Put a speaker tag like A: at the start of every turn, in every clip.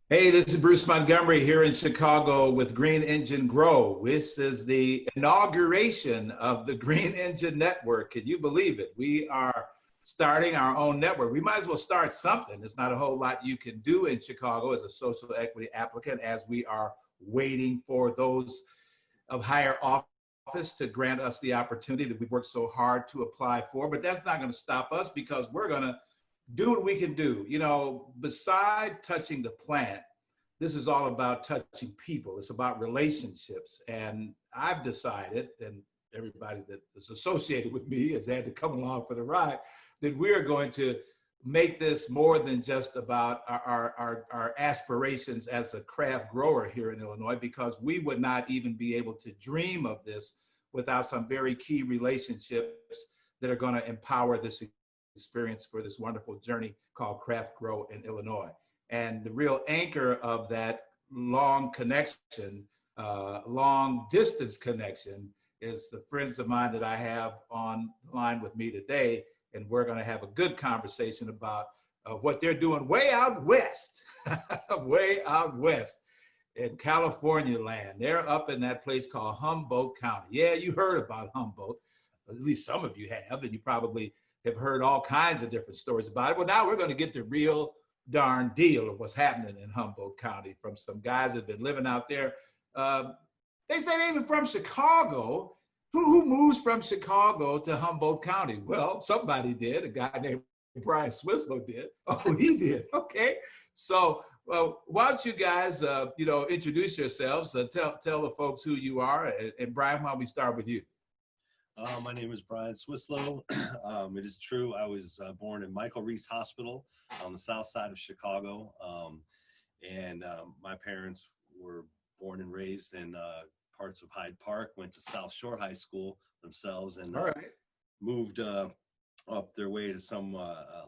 A: Hey, this is Bruce Montgomery here in Chicago with Green Engine Grow. This is the inauguration of the Green Engine Network. Can you believe it? We are starting our own network. We might as well start something. There's not a whole lot you can do in Chicago as a social equity applicant as we are waiting for those of higher office to grant us the opportunity that we've worked so hard to apply for. But that's not going to stop us because we're going to do what we can do. You know, beside touching the plant, this is all about touching people. It's about relationships. And I've decided, and everybody that is associated with me has had to come along for the ride, that we're going to make this more than just about our aspirations as a craft grower here in Illinois, because we would not even be able to dream of this without some very key relationships that are going to empower this experience for this wonderful journey called Craft Grow in Illinois. And the real anchor of that long connection, long distance connection, is the friends of mine that I have on the line with me today. And we're going to have a good conversation about what they're doing way out west, way out west in California land. They're up in that place called Humboldt County. Yeah, you heard about Humboldt. At least some of you have, and you probably have heard all kinds of different stories about it. Well, now we're going to get the real darn deal of what's happening in Humboldt County from some guys that have been living out there. They say they're even from Chicago. Who moves from Chicago to Humboldt County? Well, somebody did. A guy named Brian Swislow did. Oh, he did. Okay. So why don't you guys, introduce yourselves, tell the folks who you are. And Brian, why don't we start with you?
B: My name is Brian Swislow. It is true, I was born in Michael Reese Hospital on the south side of Chicago. My parents were born and raised in parts of Hyde Park, went to South Shore High School themselves, and moved up their way to some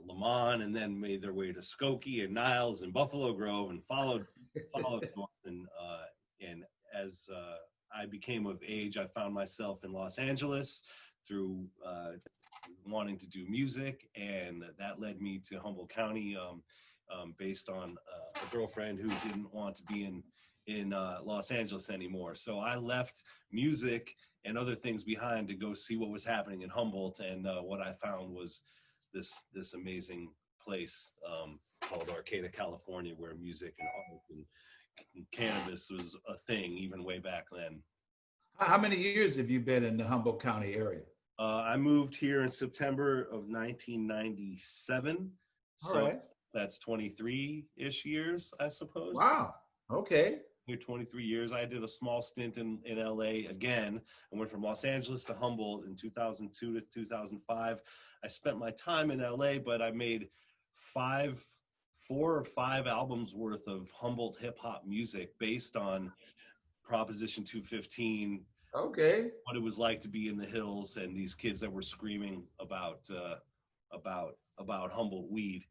B: Lamont, and then made their way to Skokie and Niles and Buffalo Grove, and followed north. And as I became of age, I found myself in Los Angeles through wanting to do music, and that led me to Humboldt County based on a girlfriend who didn't want to be in Los Angeles anymore. So I left music and other things behind to go see what was happening in Humboldt, and what I found was this amazing place called Arcata, California, where music and art and cannabis was a thing even way back then.
A: How many years have you been in the Humboldt County area?
B: I moved here in September of 1997. So that's 23-ish years, I suppose.
A: Wow. Okay.
B: 23 years. I did a small stint in LA again. I went from Los Angeles to Humboldt in 2002 to 2005. I spent my time in LA, but I made 4 or 5 albums worth of Humboldt hip hop music based on Proposition 215.
A: Okay.
B: What it was like to be in the hills, and these kids that were screaming about Humboldt weed.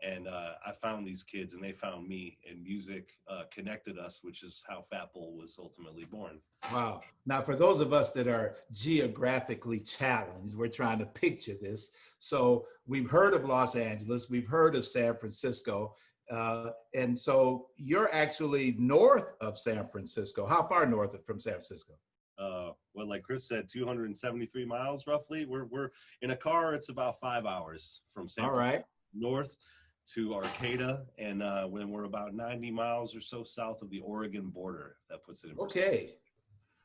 B: And I found these kids, and they found me, and music connected us, which is how Fatbol was ultimately born.
A: Wow. Now, for those of us that are geographically challenged, we're trying to picture this. So we've heard of Los Angeles, we've heard of San Francisco, and so you're actually north of San Francisco. How far north from San Francisco?
B: Well, like Chris said, 273 miles roughly. We're in a car. It's about 5 hours from San Francisco north to Arcata, and when we're about 90 miles or so south of the Oregon border, if that puts it in perspective.
A: Okay.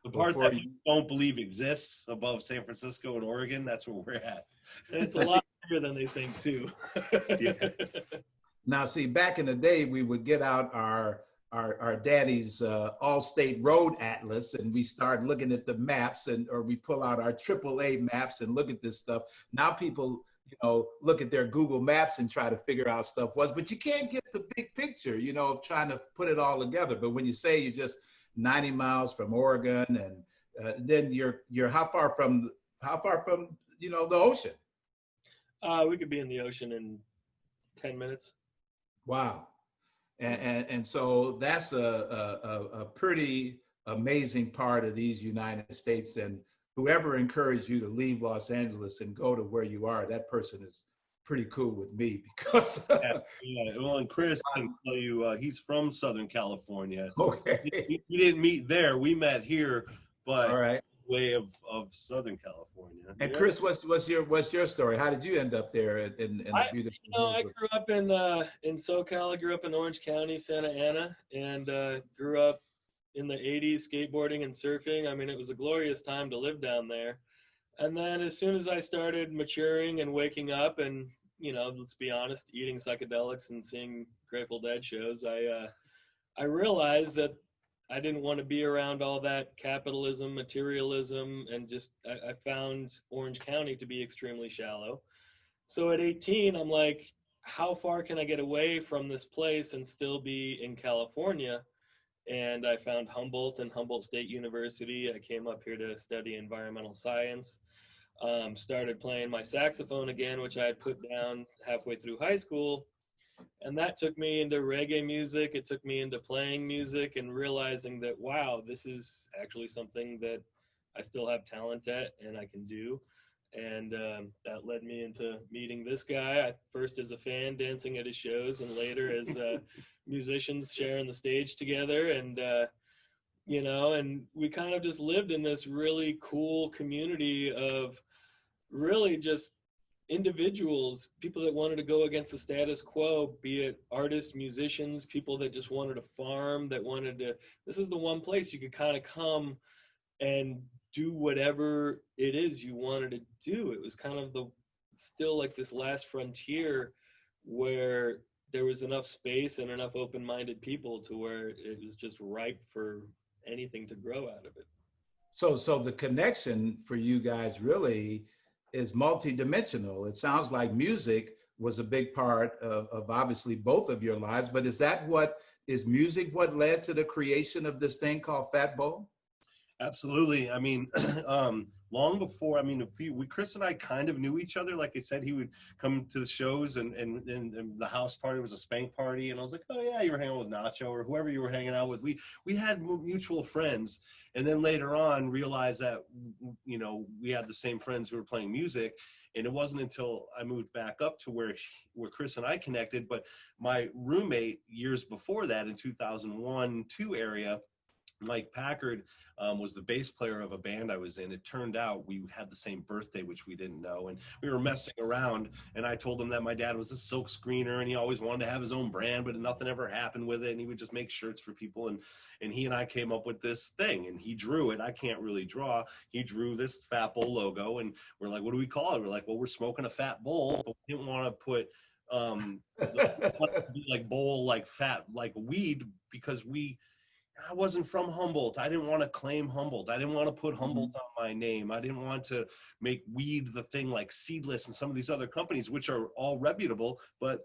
B: The part that you don't believe exists above San Francisco and Oregon, that's where we're at.
C: And it's a lot bigger than they think too.
A: Yeah. Now, see, back in the day, we would get out our daddy's all-state road atlas, and we start looking at the maps, or we pull out our AAA maps and look at this stuff. Now people, look at their Google Maps and try to figure out stuff but you can't get the big picture, of trying to put it all together. But when you say you're just 90 miles from Oregon, and then you're how far from the ocean?
C: We could be in the ocean in 10 minutes.
A: Wow. And so that's a pretty amazing part of these United States. And whoever encouraged you to leave Los Angeles and go to where you are, that person is pretty cool with me because
B: Yeah. Well, and Chris can tell you he's from Southern California.
A: okay.
B: We didn't meet there. We met here,
A: All
B: but
A: right.
B: way of Southern California.
A: And
B: Yeah.
A: Chris, what's your story? How did you end up there in the beautiful hills
C: I grew up in SoCal. I grew up in Orange County, Santa Ana, and grew up in the '80s skateboarding and surfing. I mean, it was a glorious time to live down there. And then as soon as I started maturing and waking up and, let's be honest, eating psychedelics and seeing Grateful Dead shows, I realized that I didn't want to be around all that capitalism, materialism, and just I found Orange County to be extremely shallow. So at 18, I'm like, how far can I get away from this place and still be in California? And I found Humboldt and Humboldt State University. I came up here to study environmental science. Started playing my saxophone again, which I had put down halfway through high school. And that took me into reggae music. It took me into playing music and realizing that, wow, this is actually something that I still have talent at and I can do. And that led me into meeting this guy, first as a fan dancing at his shows and later as musicians sharing the stage together. And, and we kind of just lived in this really cool community of really just individuals, people that wanted to go against the status quo, be it artists, musicians, people that just wanted to farm, that wanted to, this is the one place you could kind of come and do whatever it is you wanted to do. It was kind of still like this last frontier where there was enough space and enough open-minded people to where it was just ripe for anything to grow out of it.
A: So the connection for you guys really is multidimensional. It sounds like music was a big part of obviously both of your lives, but is music what led to the creation of this thing called Fatbol?
B: Absolutely. I mean, long before, I mean, Chris and I kind of knew each other. Like I said, he would come to the shows and the house party was a spank party. And I was like, oh yeah, you were hanging out with Nacho or whoever you were hanging out with. We had mutual friends. And then later on realized that, we had the same friends who were playing music. And it wasn't until I moved back up to where Chris and I connected. But my roommate years before that in 2001, 2 area, Mike Packard, was the bass player of a band I was in. It turned out we had the same birthday, which we didn't know. And we were messing around, and I told him that my dad was a silk screener, and he always wanted to have his own brand, but nothing ever happened with it. And he would just make shirts for people. And he and I came up with this thing, and he drew it. I can't really draw. He drew this Fat Bowl logo, and we're like, what do we call it? We're like, well, we're smoking a fat bowl, but we didn't want to put like bowl, like fat, like weed, because I wasn't from Humboldt. I didn't want to claim Humboldt. I didn't want to put Humboldt on my name. I didn't want to make weed the thing like Seedless and some of these other companies, which are all reputable. But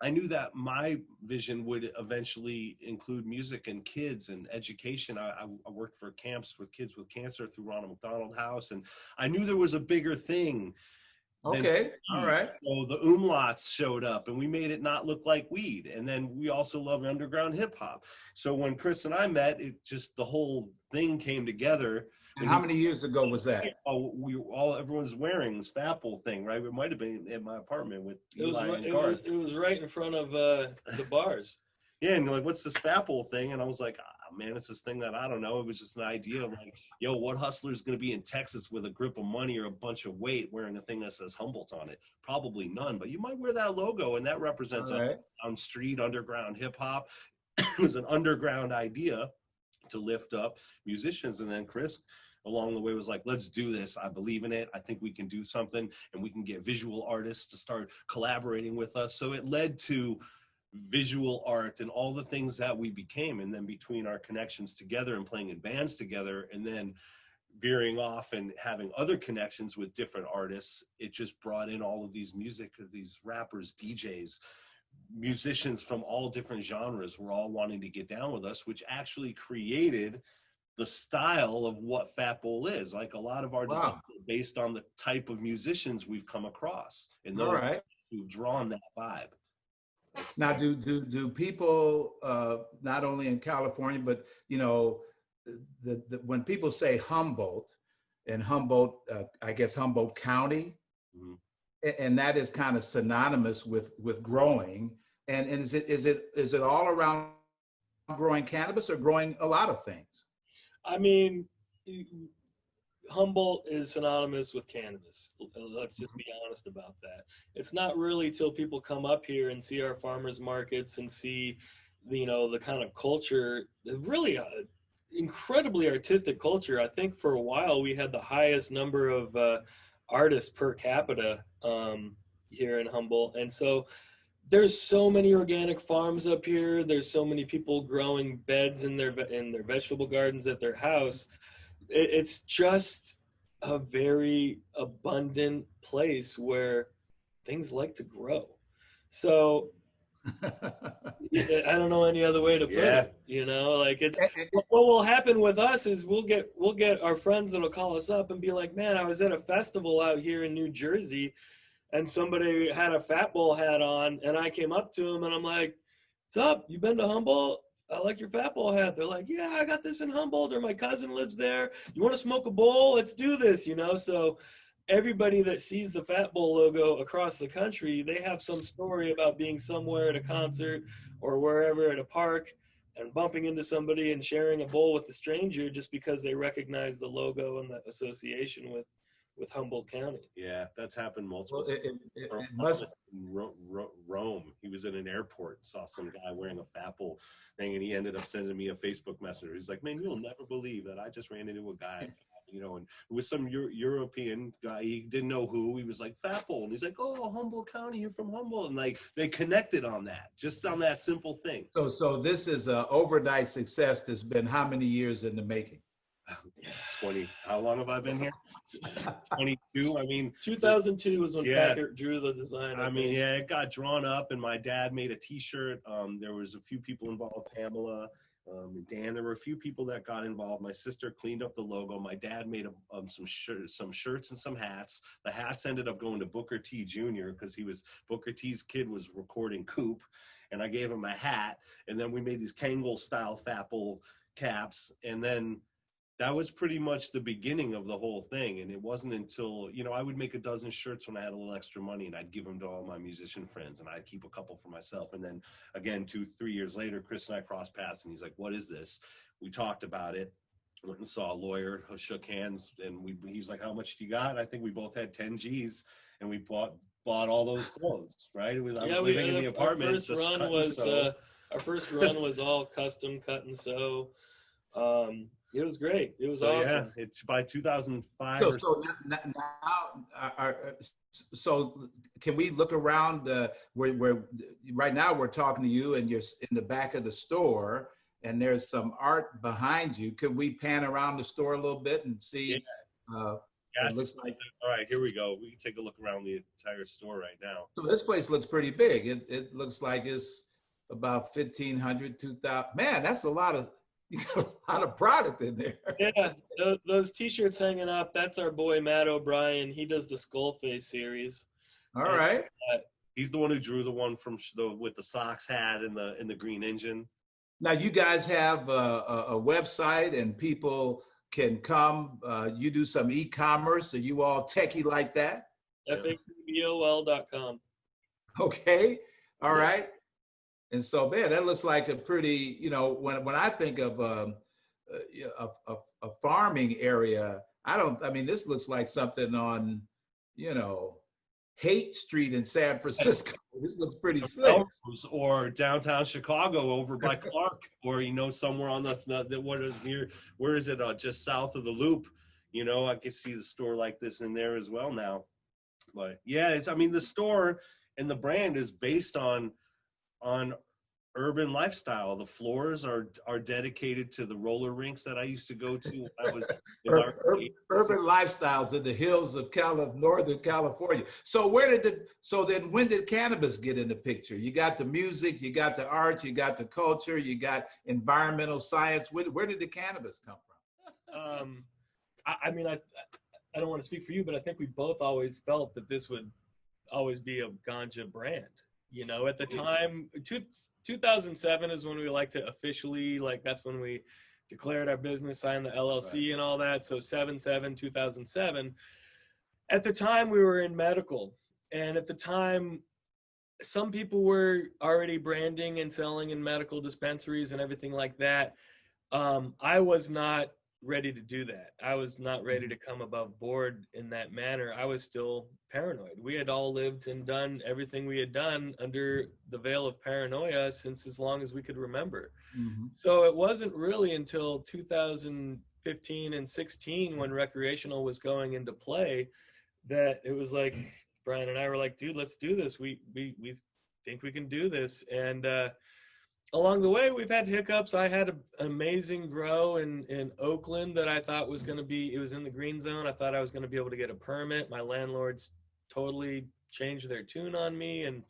B: I knew that my vision would eventually include music and kids and education. I worked for camps with kids with cancer through Ronald McDonald House. And I knew there was a bigger thing.
A: Okay, all right.
B: So the umlauts showed up and we made it not look like weed. And then we also love underground hip hop. So when Chris and I met, the whole thing came together.
A: And how many years ago was that?
B: Everyone's wearing this Fatbol thing, right? It might have been in my apartment with Eli and Garth.
C: It was right in front of the bars.
B: Yeah, and you're like, what's this Fatbol thing? And I was like, man, it's this thing that I don't know. It was just an idea of like, yo, what hustler's going to be in Texas with a grip of money or a bunch of weight wearing a thing that says Humboldt on it? Probably none, but you might wear that logo, and that represents on street underground hip hop. It was an underground idea to lift up musicians. And then Chris along the way was like, let's do this. I believe in it. I think we can do something, and we can get visual artists to start collaborating with us. So it led to visual art and all the things that we became. And then between our connections together and playing in bands together, and then veering off and having other connections with different artists, it just brought in all of these these rappers, DJs, musicians from all different genres were all wanting to get down with us, which actually created the style of what Fatbol is. Like a lot of our designs are based on the type of musicians we've come across and those who've drawn that vibe.
A: Now, do people not only in California, but when people say Humboldt and Humboldt, I guess Humboldt County, and that is kind of synonymous with growing. And is it all around growing cannabis or growing a lot of things?
C: I mean, Humboldt is synonymous with cannabis. Let's just be honest about that. It's not really till people come up here and see our farmers markets and see, the kind of culture, really incredibly artistic culture. I think for a while we had the highest number of artists per capita here in Humboldt. And so there's so many organic farms up here. There's so many people growing beds in their vegetable gardens at their house. It's just a very abundant place where things like to grow. So I don't know any other way to put it. Like it's what will happen with us is we'll get our friends that'll call us up and be like, man, I was at a festival out here in New Jersey and somebody had a Fatbol hat on and I came up to him and I'm like, what's up? You been to Humboldt? I like your Fatbol hat. They're like, yeah, I got this in Humboldt, or my cousin lives there. You want to smoke a bowl? Let's do this, So everybody that sees the Fatbol logo across the country, they have some story about being somewhere at a concert or wherever at a park and bumping into somebody and sharing a bowl with a stranger just because they recognize the logo and the association with Humboldt County.
B: Yeah, that's happened multiple
A: Well,
B: times.
A: it must.
B: In Rome, he was in an airport, saw some guy wearing a Fatbol thing, and he ended up sending me a Facebook messenger. He's like, man, you'll never believe that I just ran into a guy, and it was some European guy. He didn't know who. He was like, Fatbol. And he's like, oh, Humboldt County, you're from Humboldt. And like, they connected on that, just on that simple thing.
A: So this is an overnight success that's been how many years in the making?
B: 20. How long have I been here? 22. I mean,
C: 2002 was when Packard drew the design.
B: I mean, yeah, it got drawn up, and my dad made a T-shirt. There was a few people involved, Pamela, and Dan. There were a few people that got involved. My sister cleaned up the logo. My dad made some shirts and some hats. The hats ended up going to Booker T Jr. because Booker T's kid was recording Coop, and I gave him a hat. And then we made these Kangol style Fatbol caps, and then that was pretty much the beginning of the whole thing. And it wasn't until, I would make a dozen shirts when I had a little extra money, and I'd give them to all my musician friends, and I'd keep a couple for myself. And then again, 2-3 years later, Chris and I crossed paths, and he's like, what is this? We talked about it, went and saw a lawyer, shook hands, and he was like, how much do you got? I think we both had 10 G's, and we bought all those clothes, right? I was living in the apartment.
C: Our first run was all custom cut and sew. It was great. It was awesome.
B: Yeah, it's by 2005.
A: So can we look around where right now we're talking to you and you're in the back of the store and there's some art behind you. Could we pan around the store a little bit and see?
B: Yeah.
A: It looks like.
B: All right, here we go. We can take a look around the entire store right now.
A: So this place looks pretty big. It looks like it's about 1,500, 2,000. Man, that's a lot of. You got a lot of product in there.
C: Yeah, those T-shirts hanging up. That's our boy Matt O'Brien. He does the Skullface series.
A: All right.
B: He's the one who drew the one with the Sox hat and the green engine.
A: Now you guys have a website and people can come. You do some e-commerce. Are you all techie like that?
C: FAQBOL.com.
A: Okay. All right. And so, man, that looks like a pretty, when I think of a farming area, this looks like something on, Haight Street in San Francisco. This looks pretty slick.
B: Or downtown Chicago over by Clark, or, somewhere on where is it? Just south of the Loop. I can see the store like this in there as well now. But yeah, the store and the brand is based on urban lifestyle. The floors are dedicated to the roller rinks that I used to go to when I was
A: urban lifestyles in the hills of Northern California. So when did cannabis get in the picture? You got the music, you got the art, you got the culture, you got environmental science. Where did the cannabis come from?
C: I don't want to speak for you, but I think we both always felt that this would always be a ganja brand. At the time, 2007 is when we officially, that's when we declared our business, signed the LLC and all that. So 2007. At the time we were in medical, And at the time, some people were already branding and selling in medical dispensaries and everything like that. I was not ready to do that. I was not ready to come above board in that manner. I was still paranoid. We had all lived and done everything we had done under the veil of paranoia since as long as we could remember.
A: Mm-hmm.
C: So it wasn't really until 2015 and 16 when recreational was going into play that it was like Brian and I were like, dude, let's do this. We think we can do this. And along the way, we've had hiccups. I had an amazing grow in Oakland that I thought was going to be, it was in the green zone. I thought I was going to be able to get a permit. My landlords totally changed their tune on me and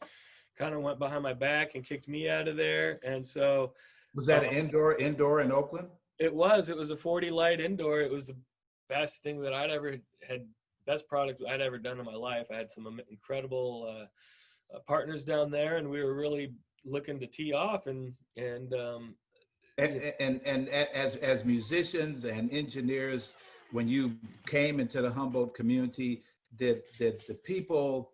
C: kind of went behind my back and kicked me out of there. And so.
A: Was that indoor in Oakland?
C: It was a 40 light indoor. It was the best thing that I'd ever had, best product I'd ever done in my life. I had some incredible partners down there, and we were really looking to tee off and
A: as musicians and engineers, when you came into the Humboldt community, did the people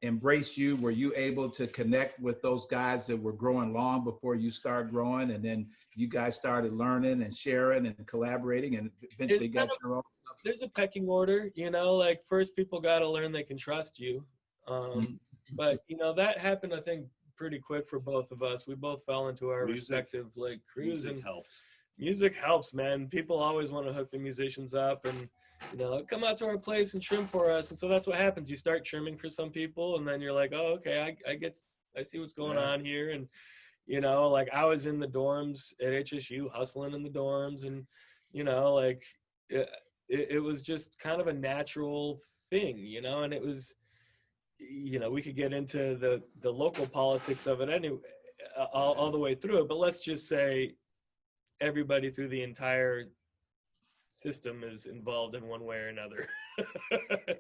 A: embrace you? Were you able to connect with those guys that were growing long before you started growing, and then you guys started learning and sharing and collaborating and eventually got your own stuff?
C: There's a pecking order, like first people got to learn they can trust you. But that happened, I think, pretty quick for both of us. We both fell into our respective crews, and music helps, man. People always want to hook the musicians up and come out to our place and trim for us. And so that's what happens. You start trimming for some people, and then you're like, oh, okay, I see what's going on here. And I was in the dorms at HSU hustling in the dorms, and it was just kind of a natural thing, and it was, we could get into the local politics of it anyway, all the way through it, but let's just say everybody through the entire system is involved in one way or another.
A: I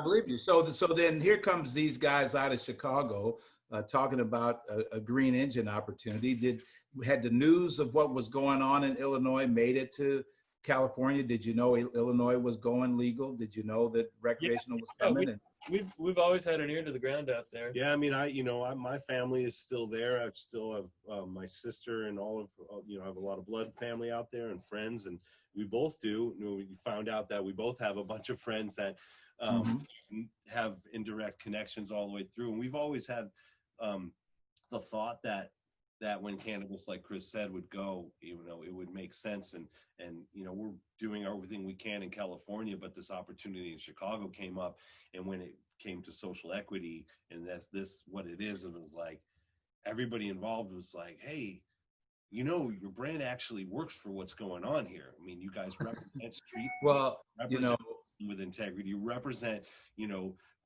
A: believe you. So then here comes these guys out of Chicago talking about a green engine opportunity. Had the news of what was going on in Illinois made it to California? Did you know Illinois was going legal? Did you know that recreational was coming?
C: We've always had an ear to the ground out there.
B: Yeah, I mean, my family is still there. I still have my sister and all of, I have a lot of blood family out there and friends, and we both do. We found out that we both have a bunch of friends that have indirect connections all the way through, and we've always had the thought that when cannabis, like Chris said, would go, it would make sense. And we're doing everything we can in California, but this opportunity in Chicago came up. And when it came to social equity, and that's what it is, it was like, everybody involved was like, hey, your brand actually works for what's going on here. I mean, you guys represent street, with integrity, you represent,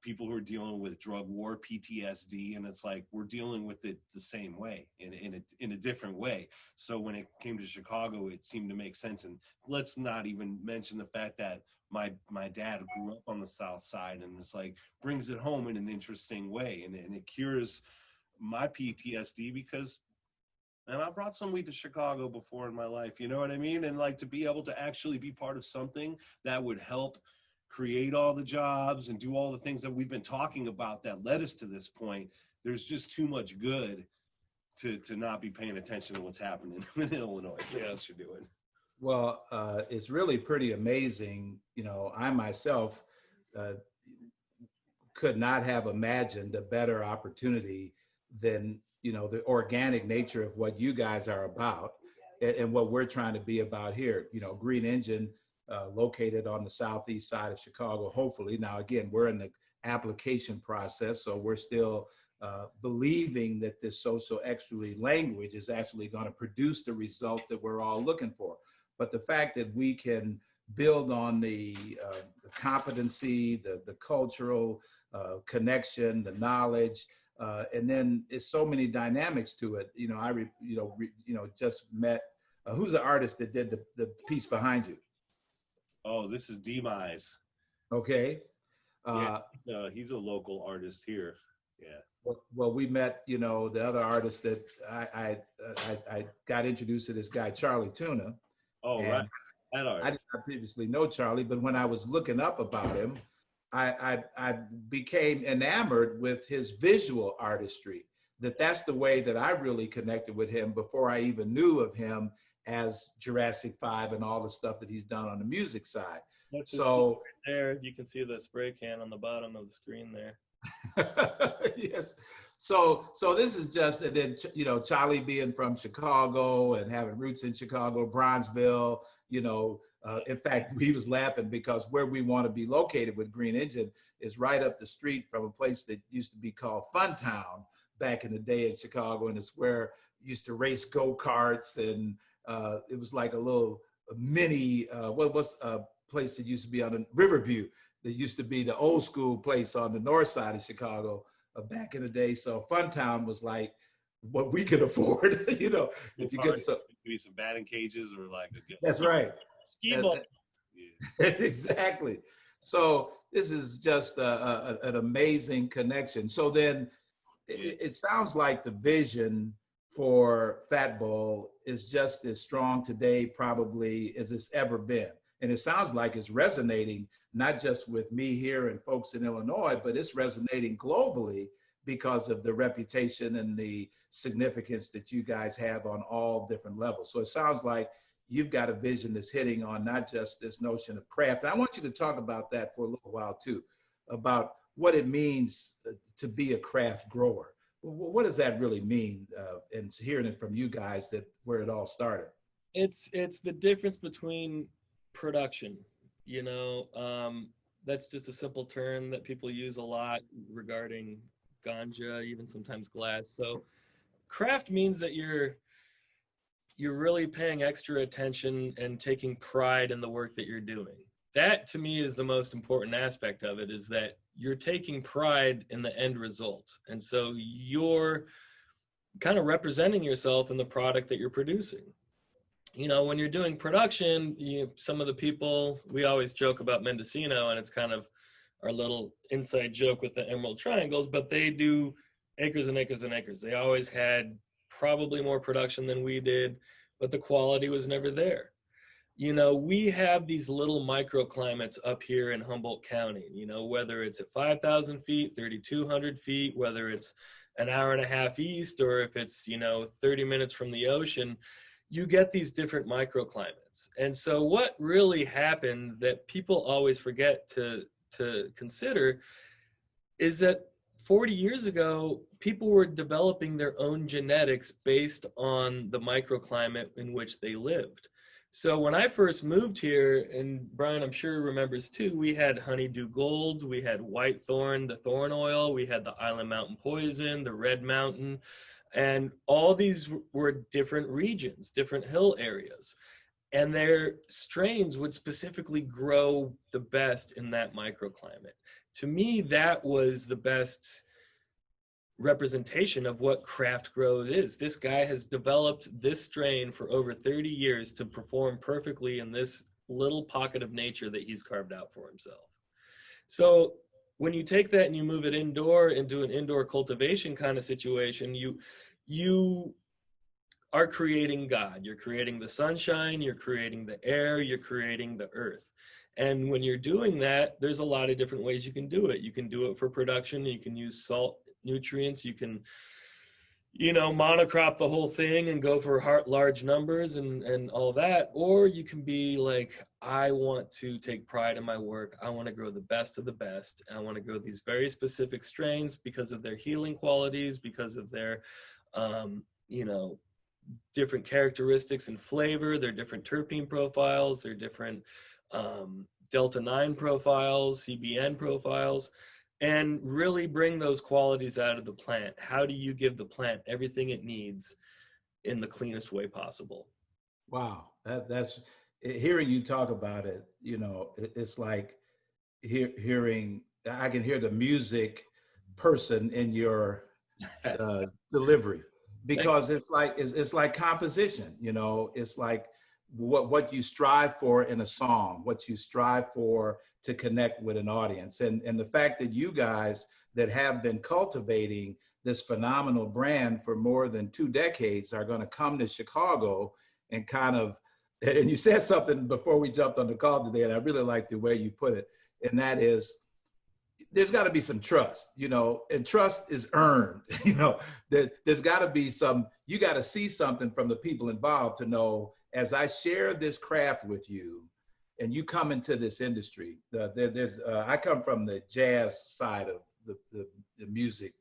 B: people who are dealing with drug war, PTSD, and it's like we're dealing with it the same way in a different way. So when it came to Chicago, it seemed to make sense. And let's not even mention the fact that my dad grew up on the South Side, and it's like brings it home in an interesting way, and it cures my PTSD because. And I brought some weed to Chicago before in my life, you know what I mean? And like to be able to actually be part of something that would help create all the jobs and do all the things that we've been talking about that led us to this point. There's just too much good to not be paying attention to what's happening in Illinois. Yeah, that's what you're doing.
A: Well, it's really pretty amazing. I myself could not have imagined a better opportunity than the organic nature of what you guys are about and what we're trying to be about here. Green Engine, located on the southeast side of Chicago, hopefully. Now, again, we're in the application process, so we're still believing that this social equity language is actually going to produce the result that we're all looking for. But the fact that we can build on the competency, the cultural connection, the knowledge, and then it's so many dynamics to it. I just met who's the artist that did the piece behind you?
B: Oh, this is Demise.
A: Okay.
B: He's a local artist here. Yeah.
A: Well, we met, the other artist that I got introduced to, this guy, Charlie Tuna.
B: Oh, right. That artist.
A: I did not previously know Charlie, but when I was looking up about him, I became enamored with his visual artistry. That's the way that I really connected with him before I even knew of him as Jurassic 5 and all the stuff that he's done on the music side.
C: That's his
A: So
C: right there. You can see the spray can on the bottom of the screen there.
A: yes. So this is just, and then, you know, Charlie being from Chicago and having roots in Chicago, Bronzeville, you know, in fact, we was laughing because where we want to be located with Green Engine is right up the street from a place that used to be called Funtown back in the day in Chicago. And it's where we used to race go-karts, and it was like a little mini, what was a place that used to be on the Riverview. That used to be the old school place on the north side of Chicago back in the day. So Funtown was like what we could afford, you know. If you get some
B: batting cages or like
A: that's right.
C: Ski ball.
A: Yeah. Exactly. So this is just an amazing connection. So then it sounds like the vision for Fatbol is just as strong today probably as it's ever been. And it sounds like it's resonating not just with me here and folks in Illinois, but it's resonating globally because of the reputation and the significance that you guys have on all different levels. So it sounds like you've got a vision that's hitting on not just this notion of craft. And I want you to talk about that for a little while too, about what it means to be a craft grower. What does that really mean? And hearing it from you guys, that where it all started.
C: It's the difference between production, you know, that's just a simple term that people use a lot regarding ganja, even sometimes glass. So craft means that you're really paying extra attention and taking pride in the work that you're doing. That to me is the most important aspect of it, is that you're taking pride in the end result. And so you're kind of representing yourself in the product that you're producing. You know, when you're doing production, some of the people, we always joke about Mendocino, and it's kind of our little inside joke with the Emerald Triangles, but they do acres and acres and acres. They always had probably more production than we did, but the quality was never there. You know, we have these little microclimates up here in Humboldt County, you know, whether it's at 5,000 feet, 3,200 feet, whether it's an hour and a half east, or if it's, you know, 30 minutes from the ocean, you get these different microclimates. And so what really happened that people always forget to consider is that 40 years ago, people were developing their own genetics based on the microclimate in which they lived. So when I first moved here, and Brian, I'm sure remembers too, we had honeydew gold, we had white thorn, the thorn oil, we had the Island Mountain poison, the red mountain, and all these were different regions, different hill areas. And their strains would specifically grow the best in that microclimate. To me, that was the best representation of what craft grow is. This guy has developed this strain for over 30 years to perform perfectly in this little pocket of nature that he's carved out for himself. So when you take that and you move it indoor into an indoor cultivation kind of situation, you are creating God. You're creating the sunshine, you're creating the air, you're creating the earth. And when you're doing that, there's a lot of different ways you can do it. You can do it for production, you can use salt nutrients, you can, you know, monocrop the whole thing and go for large numbers and all that. Or you can be like, I want to take pride in my work. I want to grow the best of the best. I want to grow these very specific strains because of their healing qualities, because of their, you know, different characteristics and flavor, their different terpene profiles, their different Delta-9 profiles, CBN profiles, and really bring those qualities out of the plant. How do you give the plant everything it needs in the cleanest way possible?
A: Wow, that's hearing you talk about it. You know, it's like hearing. I can hear the music person in your delivery, because it's like composition. You know, it's like what you strive for in a song, what you strive for to connect with an audience. And the fact that you guys that have been cultivating this phenomenal brand for more than 2 decades are going to come to Chicago and kind of, and you said something before we jumped on the call today, and I really like the way you put it, and that is, there's got to be some trust, and trust is earned. There's got to be some, you got to see something from the people involved to know, as I share this craft with you and you come into this industry, I come from the jazz side of the music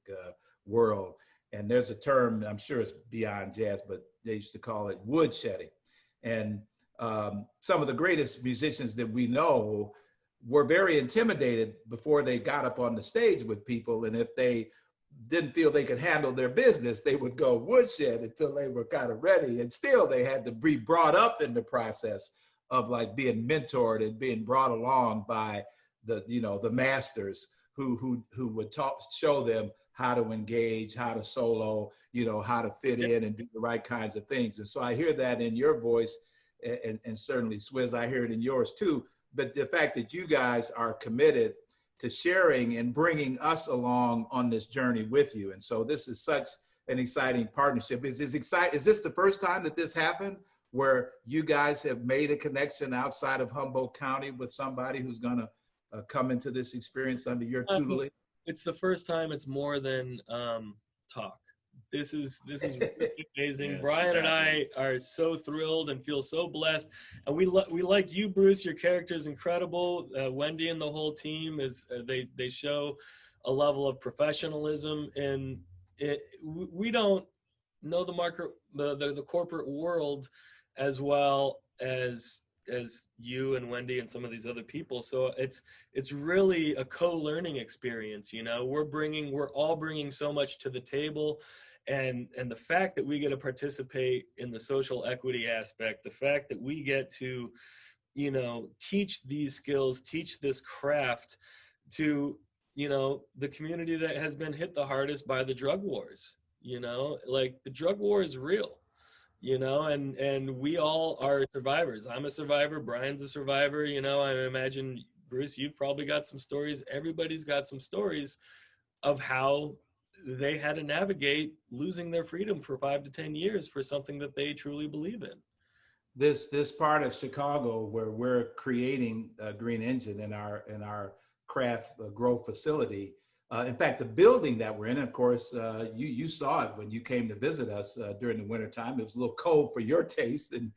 A: world. And there's a term, I'm sure it's beyond jazz, but they used to call it woodshedding. And some of the greatest musicians that we know were very intimidated before they got up on the stage with people. And if they didn't feel they could handle their business, they would go woodshed until they were kind of ready. And still they had to be brought up in the process of like being mentored and being brought along by the masters who would show them how to engage, how to solo, how to fit in and do the right kinds of things. And so I hear that in your voice, and certainly Swizz, I hear it in yours too. But the fact that you guys are committed to sharing and bringing us along on this journey with you. And so this is such an exciting partnership. Is this the first time that this happened, where you guys have made a connection outside of Humboldt County with somebody who's gonna come into this experience under your tutelage?
C: It's the first time. It's more than talk. This is really amazing. Yes, Brian and I are so thrilled and feel so blessed. And we like you, Bruce. Your character is incredible. Wendy and the whole team they show a level of professionalism, and we don't know the market, the corporate world as well as you and Wendy and some of these other people. So it's really a co-learning experience. We're all bringing so much to the table. And the fact that we get to participate in the social equity aspect, the fact that we get to, teach these skills, teach this craft to, the community that has been hit the hardest by the drug wars, like the drug war is real, and we all are survivors. I'm a survivor. Brian's a survivor. I imagine, Bruce, you've probably got some stories. Everybody's got some stories of how they had to navigate losing their freedom for 5 to 10 years for something that they truly believe in.
A: This part of Chicago where we're creating Green Engine in our craft grow facility. In fact, the building that we're in, of course, you saw it when you came to visit us during the wintertime. It was a little cold for your taste. And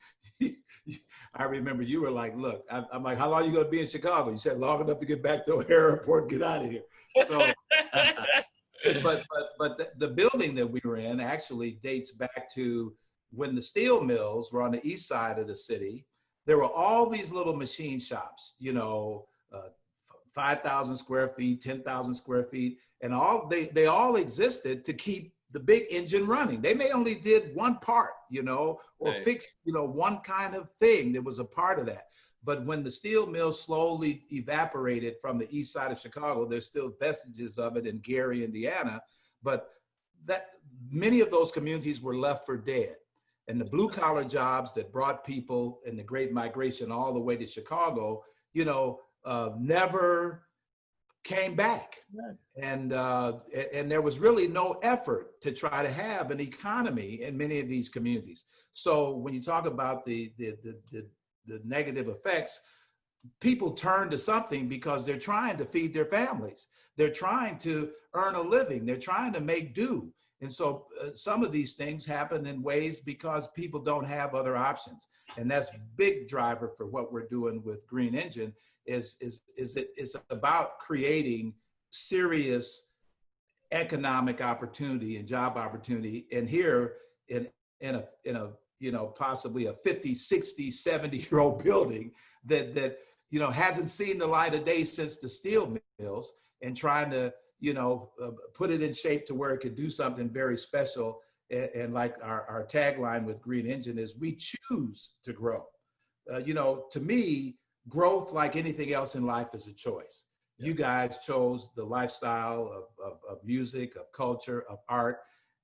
A: I remember you were like, look, I'm like, how long are you going to be in Chicago? You said, long enough to get back to O'Hare Airport, get out of here. So, but the building that we were in actually dates back to when the steel mills were on the east side of the city. There were all these little machine shops, 5,000 square feet, 10,000 square feet, and they all existed to keep the big engine running. They may only did one part, or right, fix, one kind of thing that was a part of that. But when the steel mills slowly evaporated from the east side of Chicago, there's still vestiges of it in Gary, Indiana, but that many of those communities were left for dead. And the blue collar jobs that brought people in the Great Migration all the way to Chicago, never came back. And there was really no effort to try to have an economy in many of these communities. So when you talk about the negative effects, people turn to something because they're trying to feed their families. They're trying to earn a living. They're trying to make do. And so some of these things happen in ways because people don't have other options. And that's a big driver for what we're doing with Green Engine is it's about creating serious economic opportunity and job opportunity. And here in a possibly a 50, 60, 70-year-old building that hasn't seen the light of day since the steel mills, and trying to put it in shape to where it could do something very special. And like our tagline with Green Engine is, we choose to grow. To me, growth, like anything else in life, is a choice. Yeah. You guys chose the lifestyle of music, of culture, of art,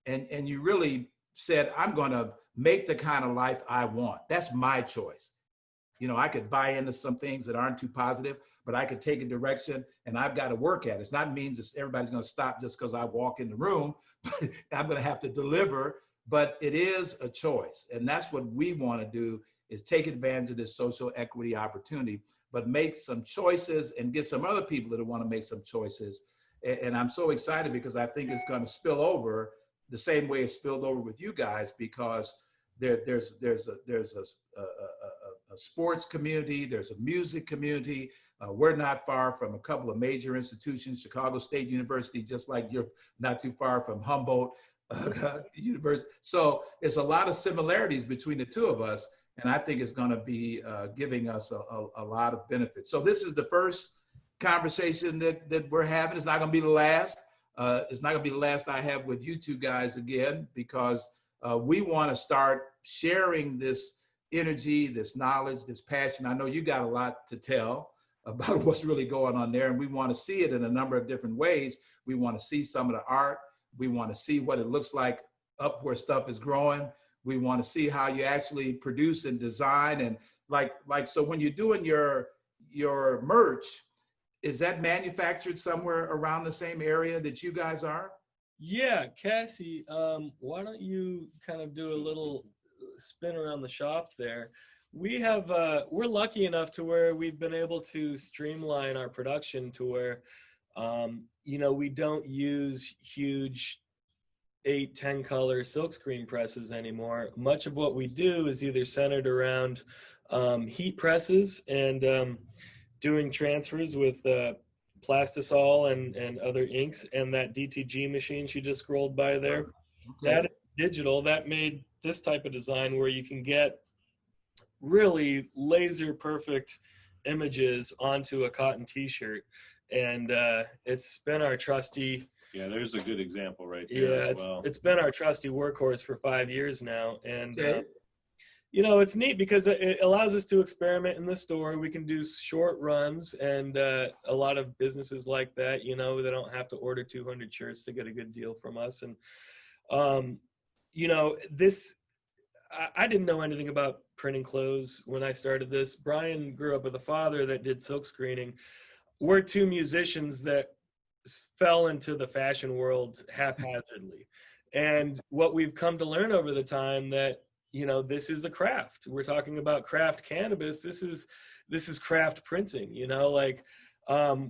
A: and you really said, I'm going to make the kind of life I want. That's my choice. I could buy into some things that aren't too positive, but I could take a direction and I've got to work at it. It's not means that everybody's going to stop just because I walk in the room. I'm going to have to deliver, but it is a choice. And that's what we want to do, is take advantage of this social equity opportunity. but make some choices and get some other people that want to make some choices. And I'm so excited because I think it's going to spill over the same way it spilled over with you guys, because there's a sports community, there's a music community. We're not far from a couple of major institutions, Chicago State University, just like you're not too far from Humboldt University. So it's a lot of similarities between the two of us, and I think it's going to be giving us a lot of benefits. So this is the first conversation that we're having. It's not going to be the last. It's not going to be the last I have with you two guys again, because we want to start sharing this energy, this knowledge, this passion. I know you got a lot to tell about what's really going on there, and we want to see it in a number of different ways. We want to see some of the art. We want to see what it looks like up where stuff is growing. We want to see how you actually produce and design, and so when you're doing your merch, is that manufactured somewhere around the same area that you guys are?
C: Yeah, Cassie, why don't you kind of do a little spin around the shop there? We have, we're lucky enough to where we've been able to streamline our production to where, we don't use huge 8-10 color silkscreen presses anymore. Much of what we do is either centered around heat presses and doing transfers with plastisol and other inks, and that DTG machine she just scrolled by there. Okay. That is digital. That made this type of design where you can get really laser perfect images onto a cotton t-shirt, and it's been our trusty.
B: Yeah, there's a good example right there. Yeah, as well.
C: It's been our trusty workhorse for 5 years now, and
A: okay.
C: It's neat because it allows us to experiment in the store. We can do short runs, and a lot of businesses like that, they don't have to order 200 shirts to get a good deal from us. And, I didn't know anything about printing clothes when I started this. Brian grew up with a father that did silk screening. We're two musicians that fell into the fashion world haphazardly. And what we've come to learn over the time that, this is a craft. We're talking about craft cannabis. This is craft printing,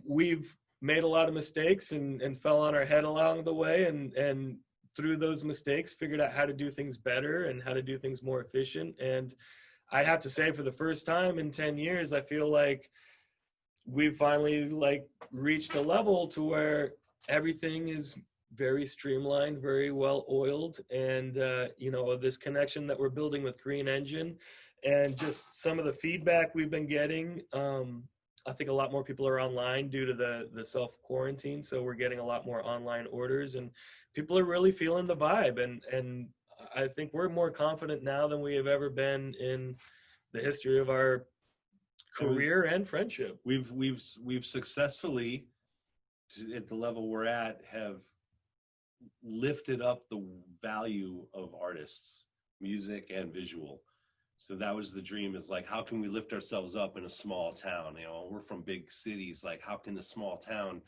C: we've made a lot of mistakes and fell on our head along the way. And through those mistakes, figured out how to do things better and how to do things more efficient. And I have to say, for the first time in 10 years, I feel like we've finally reached a level to where everything is very streamlined, very well oiled, and this connection that we're building with Green Engine, and just some of the feedback we've been getting. I think a lot more people are online due to the self-quarantine, so we're getting a lot more online orders, and people are really feeling the vibe, and I think we're more confident now than we have ever been in the history of our career and friendship.
B: We've successfully, at the level we're at, have lifted up the value of artists, music and visual. So that was the dream, is how can we lift ourselves up in a small town? We're from big cities. How can the small town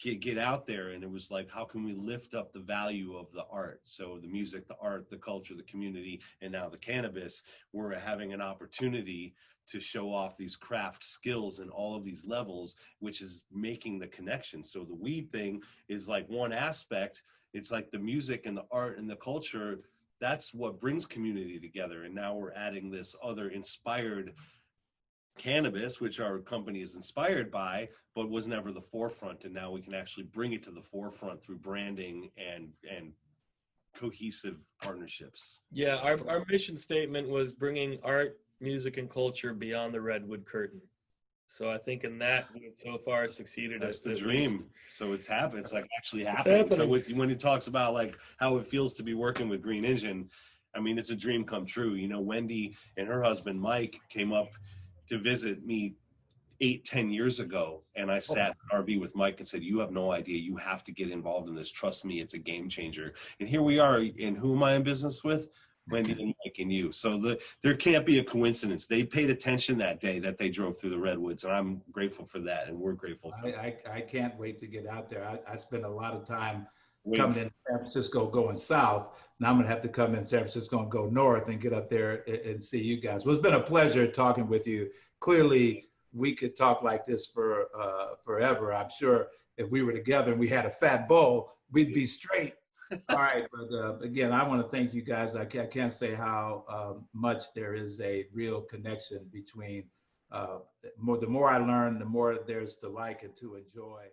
B: get out there? And it was how can we lift up the value of the art? So the music, the art, the culture, the community, and now the cannabis, we're having an opportunity to show off these craft skills in all of these levels, which is making the connection. So the weed thing is one aspect. It's the music and the art and the culture. That's what brings community together. And now we're adding this other inspired cannabis, which our company is inspired by, but was never the forefront. And now we can actually bring it to the forefront through branding and cohesive partnerships.
C: Yeah, our mission statement was bringing art, music, and culture beyond the redwood curtain. So I think in that we've so far succeeded.
B: That's the dream. Least. So it's happened. It's actually happening. So when he talks about how it feels to be working with Green Engine, I mean, it's a dream come true. Wendy and her husband Mike came up to visit me 8-10 years ago, and I sat in an RV with Mike and said, "You have no idea. You have to get involved in this. Trust me, it's a game changer." And here we are. And who am I in business with? Wendy and Mike and you. So there can't be a coincidence. They paid attention that day that they drove through the redwoods, and I'm grateful for that, and we're grateful for that.
A: I can't wait to get out there. I spent a lot of time coming in San Francisco going south. Now I'm going to have to come in San Francisco and go north and get up there and see you guys. Well, it's been a pleasure talking with you. Clearly, we could talk like this for forever. I'm sure if we were together and we had a fat bowl, we'd be straight. All right, but again, I want to thank you guys. I can't say how much there is a real connection between the more I learn, the more there's to like and to enjoy.